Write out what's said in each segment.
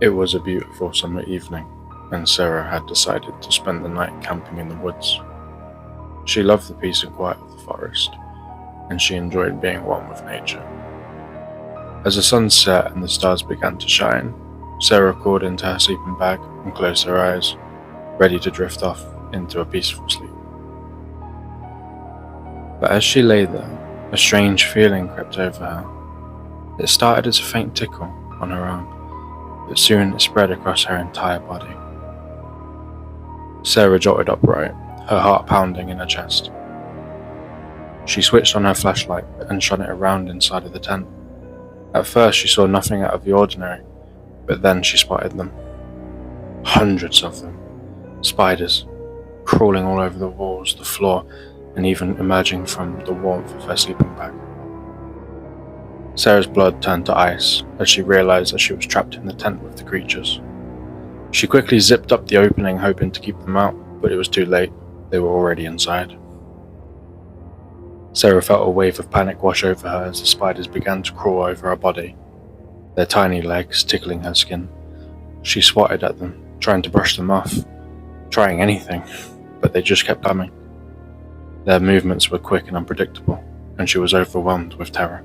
It was a beautiful summer evening, and Sarah had decided to spend the night camping in the woods. She loved the peace and quiet of the forest, and she enjoyed being one with nature. As the sun set and the stars began to shine, Sarah crawled into her sleeping bag and closed her eyes, ready to drift off into a peaceful sleep. But as she lay there, a strange feeling crept over her. It started as a faint tickle on her arm, but soon it spread across her entire body. Sarah jolted upright, her heart pounding in her chest. She switched on her flashlight and shone it around inside of the tent. At first she saw nothing out of the ordinary, but then she spotted them. Hundreds of them. Spiders, crawling all over the walls, the floor, and even emerging from the warmth of her sleeping bag. Sarah's blood turned to ice as she realized that she was trapped in the tent with the creatures. She quickly zipped up the opening, hoping to keep them out, but it was too late. They were already inside. Sarah felt a wave of panic wash over her as the spiders began to crawl over her body, their tiny legs tickling her skin. She swatted at them, trying to brush them off, trying anything, but they just kept coming. Their movements were quick and unpredictable, and she was overwhelmed with terror.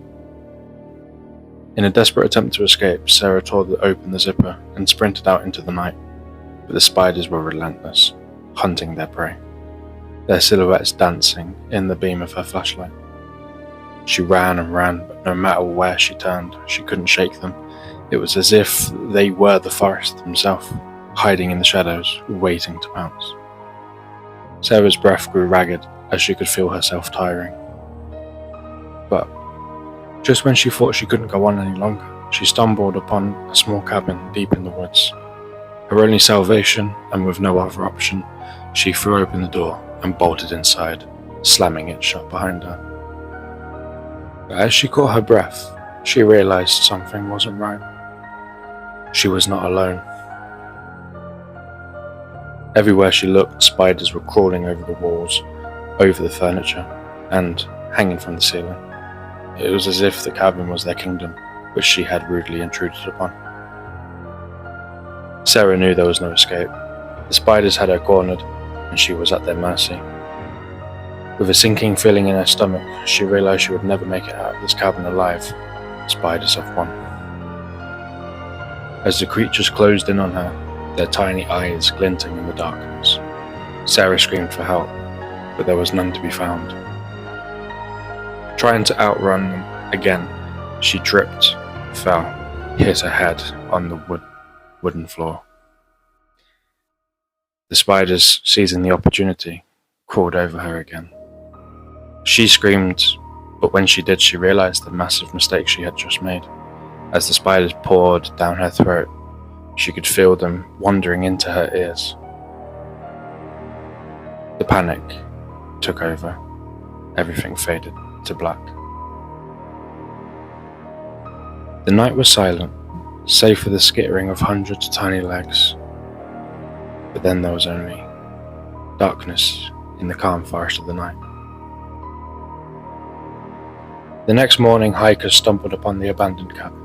In a desperate attempt to escape, Sarah tore open the zipper and sprinted out into the night, but the spiders were relentless, hunting their prey, their silhouettes dancing in the beam of her flashlight. She ran and ran, but no matter where she turned, she couldn't shake them. It was as if they were the forest themselves, hiding in the shadows, waiting to pounce. Sarah's breath grew ragged as she could feel herself tiring. But just when she thought she couldn't go on any longer, she stumbled upon a small cabin deep in the woods. Her only salvation, and with no other option, she threw open the door and bolted inside, slamming it shut behind her. But as she caught her breath, she realized something wasn't right. She was not alone. Everywhere she looked, spiders were crawling over the walls, over the furniture, and hanging from the ceiling. It was as if the cabin was their kingdom, which she had rudely intruded upon. Sarah knew there was no escape. The spiders had her cornered, and she was at their mercy. With a sinking feeling in her stomach, she realized she would never make it out of this cabin alive. Spiders have won. As the creatures closed in on her, their tiny eyes glinting in the darkness, Sarah screamed for help, but there was none to be found. Trying to outrun them again, she tripped, fell, hit her head on the wooden floor. The spiders, seizing the opportunity, crawled over her again. She screamed, but when she did, she realized the massive mistake she had just made. As the spiders poured down her throat, she could feel them wandering into her ears. The panic took over. Everything faded to black. The night was silent, save for the skittering of hundreds of tiny legs. But then there was only darkness in the calm forest of the night. The next morning, hikers stumbled upon the abandoned cabin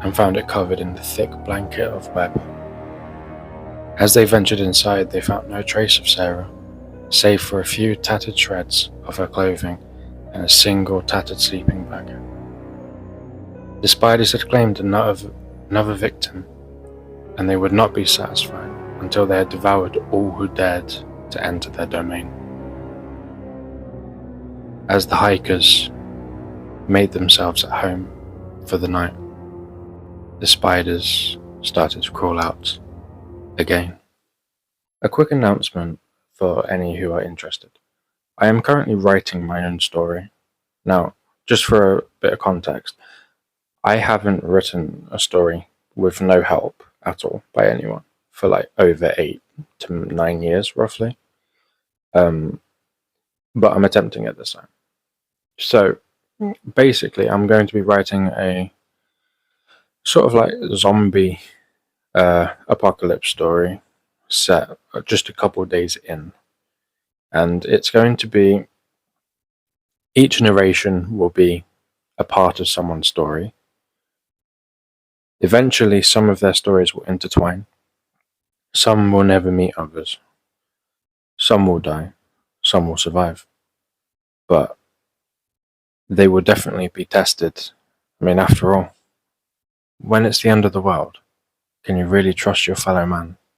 and found it covered in the thick blanket of web. As they ventured inside, they found no trace of Sarah, save for a few tattered shreds of her clothing and a single tattered sleeping bag. The spiders had claimed another victim, and they would not be satisfied until they had devoured all who dared to enter their domain. As the hikers made themselves at home for the night, the spiders started to crawl out again. A quick announcement for any who are interested. I am currently writing my own story. Now, just for a bit of context, I haven't written a story with no help at all by anyone for like over 8 to 9 years, roughly. But I'm attempting it this time. So, basically, I'm going to be writing a sort of like zombie apocalypse story set just a couple of days in. And it's going to be, each narration will be a part of someone's story. Eventually, some of their stories will intertwine. Some will never meet others. Some will die. Some will survive. But they will definitely be tested. I mean, after all, when it's the end of the world, can you really trust your fellow man?